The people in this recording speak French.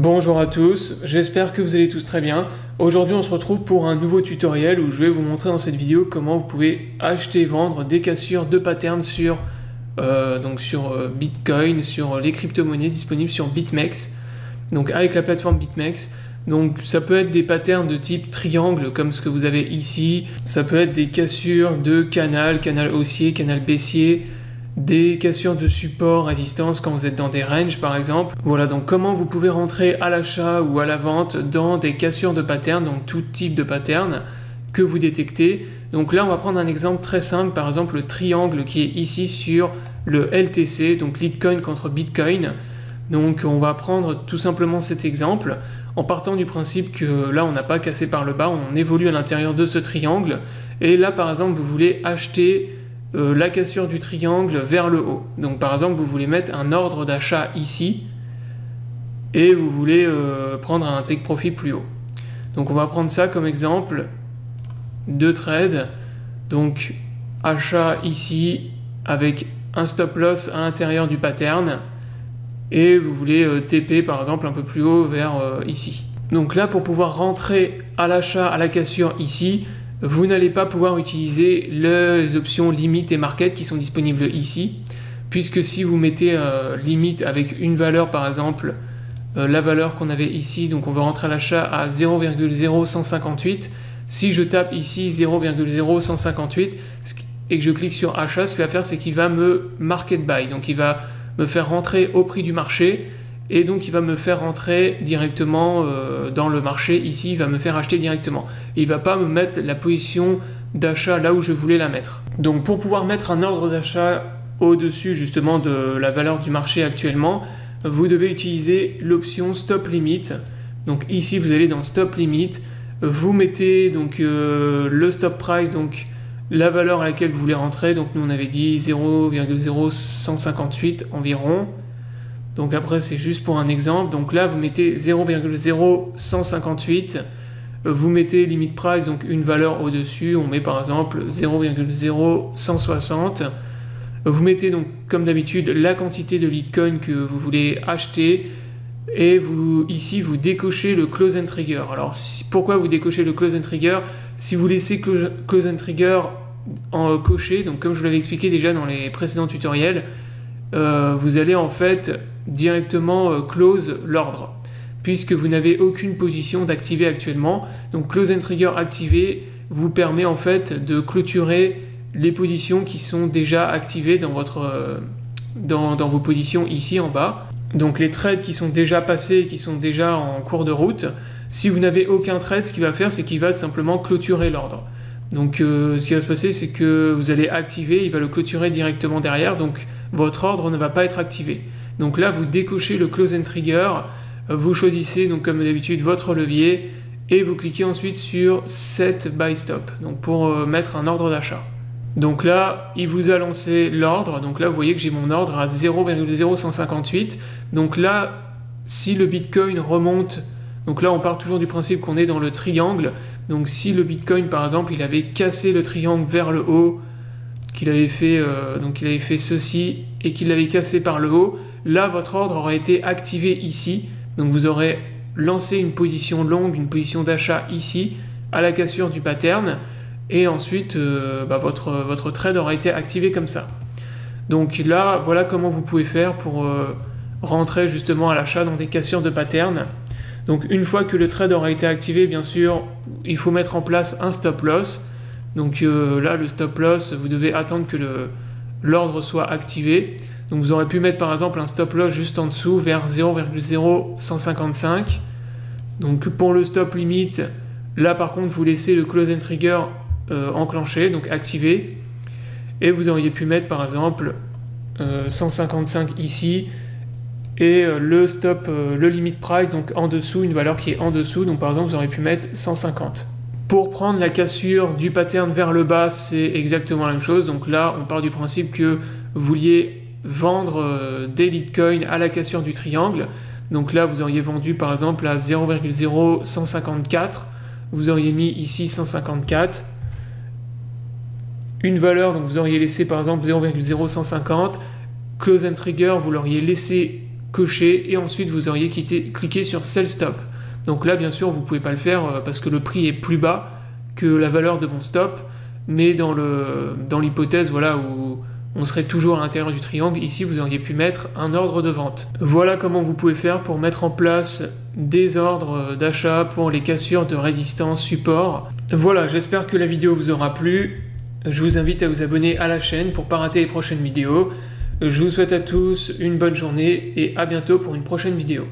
Bonjour à tous, j'espère que vous allez tous très bien. Aujourd'hui on se retrouve pour un nouveau tutoriel où je vais vous montrer dans cette vidéo comment vous pouvez acheter et vendre des cassures de patterns sur Bitcoin, sur les crypto-monnaies disponibles sur BitMEX, donc avec la plateforme BitMEX. Donc ça peut être des patterns de type triangle comme ce que vous avez ici, ça peut être des cassures de canal haussier, canal baissier, des cassures de support, résistance quand vous êtes dans des ranges par exemple. Voilà donc comment vous pouvez rentrer à l'achat ou à la vente dans des cassures de patterns, donc tout type de pattern que vous détectez. Donc là on va prendre un exemple très simple, par exemple le triangle qui est ici sur le LTC, donc Litecoin contre Bitcoin. Donc on va prendre tout simplement cet exemple en partant du principe que là on n'a pas cassé par le bas, on évolue à l'intérieur de ce triangle et là par exemple vous voulez acheter la cassure du triangle vers le haut. Donc par exemple vous voulez mettre un ordre d'achat ici et vous voulez prendre un take profit plus haut. Donc on va prendre ça comme exemple de trade. Donc achat ici avec un stop loss à l'intérieur du pattern et vous voulez TP par exemple un peu plus haut vers ici. Donc là pour pouvoir rentrer à l'achat à la cassure ici, vous n'allez pas pouvoir utiliser les options limite et market qui sont disponibles ici, puisque si vous mettez limite avec une valeur par exemple, la valeur qu'on avait ici, donc on veut rentrer à l'achat à 0,0158, si je tape ici 0,0158 et que je clique sur achat, ce qu'il va faire c'est qu'il va me market buy, donc il va me faire rentrer au prix du marché et donc il va me faire rentrer directement dans le marché ici, il va me faire acheter directement. Et il ne va pas me mettre la position d'achat là où je voulais la mettre. Donc pour pouvoir mettre un ordre d'achat au-dessus justement de la valeur du marché actuellement, vous devez utiliser l'option stop limit. Donc ici vous allez dans stop limit, vous mettez donc le stop price, donc la valeur à laquelle vous voulez rentrer. Donc nous on avait dit 0,0158 environ. Donc après c'est juste pour un exemple, donc là vous mettez 0,0158, vous mettez limit price, donc une valeur au-dessus, on met par exemple 0,0160, vous mettez donc comme d'habitude la quantité de Litecoin que vous voulez acheter, et ici vous décochez le close and trigger. Alors pourquoi vous décochez le close and trigger? Si vous laissez close and trigger en coché, donc comme je vous l'avais expliqué déjà dans les précédents tutoriels, vous allez en fait directement close l'ordre puisque vous n'avez aucune position d'activer actuellement. Donc close and trigger activé vous permet en fait de clôturer les positions qui sont déjà activées dans vos positions ici en bas. Donc les trades qui sont déjà passés, qui sont déjà en cours de route, si vous n'avez aucun trade, ce qu'il va faire c'est qu'il va simplement clôturer l'ordre. Donc ce qui va se passer c'est que vous allez activer, il va le clôturer directement derrière, donc votre ordre ne va pas être activé. Donc là vous décochez le close and trigger, vous choisissez donc comme d'habitude votre levier et vous cliquez ensuite sur set buy stop, donc pour mettre un ordre d'achat. Donc là il vous a lancé l'ordre, donc là vous voyez que j'ai mon ordre à 0,0158, donc là si le Bitcoin remonte, donc là on part toujours du principe qu'on est dans le triangle, donc si le Bitcoin par exemple il avait cassé le triangle vers le haut, qu'il avait fait ceci et qu'il l'avait cassé par le haut, là votre ordre aurait été activé ici, donc vous aurez lancé une position longue, une position d'achat ici à la cassure du pattern et ensuite votre trade aura été activé comme ça. Donc là voilà comment vous pouvez faire pour rentrer justement à l'achat dans des cassures de pattern. Donc une fois que le trade aura été activé, bien sûr il faut mettre en place un stop loss. Donc là le stop loss, vous devez attendre que l'ordre soit activé. Donc vous aurez pu mettre par exemple un stop loss juste en dessous vers 0,0155. Donc pour le stop limit, là par contre vous laissez le close and trigger enclenché, donc activé. Et vous auriez pu mettre par exemple 155 ici et le stop, le limit price, donc en dessous, une valeur qui est en dessous. Donc par exemple vous aurez pu mettre 150. Pour prendre la cassure du pattern vers le bas, c'est exactement la même chose. Donc là, on part du principe que vous vouliez vendre des Litecoin à la cassure du triangle. Donc là, vous auriez vendu par exemple à 0,0154. Vous auriez mis ici 154. Une valeur, donc vous auriez laissé par exemple 0,0150. Close and trigger, vous l'auriez laissé coché et ensuite vous auriez cliqué sur Sell Stop. Donc là, bien sûr, vous ne pouvez pas le faire parce que le prix est plus bas que la valeur de mon stop, mais dans l'hypothèse voilà, où on serait toujours à l'intérieur du triangle, ici vous auriez pu mettre un ordre de vente. Voilà comment vous pouvez faire pour mettre en place des ordres d'achat pour les cassures de résistance support. Voilà, j'espère que la vidéo vous aura plu. Je vous invite à vous abonner à la chaîne pour ne pas rater les prochaines vidéos. Je vous souhaite à tous une bonne journée et à bientôt pour une prochaine vidéo.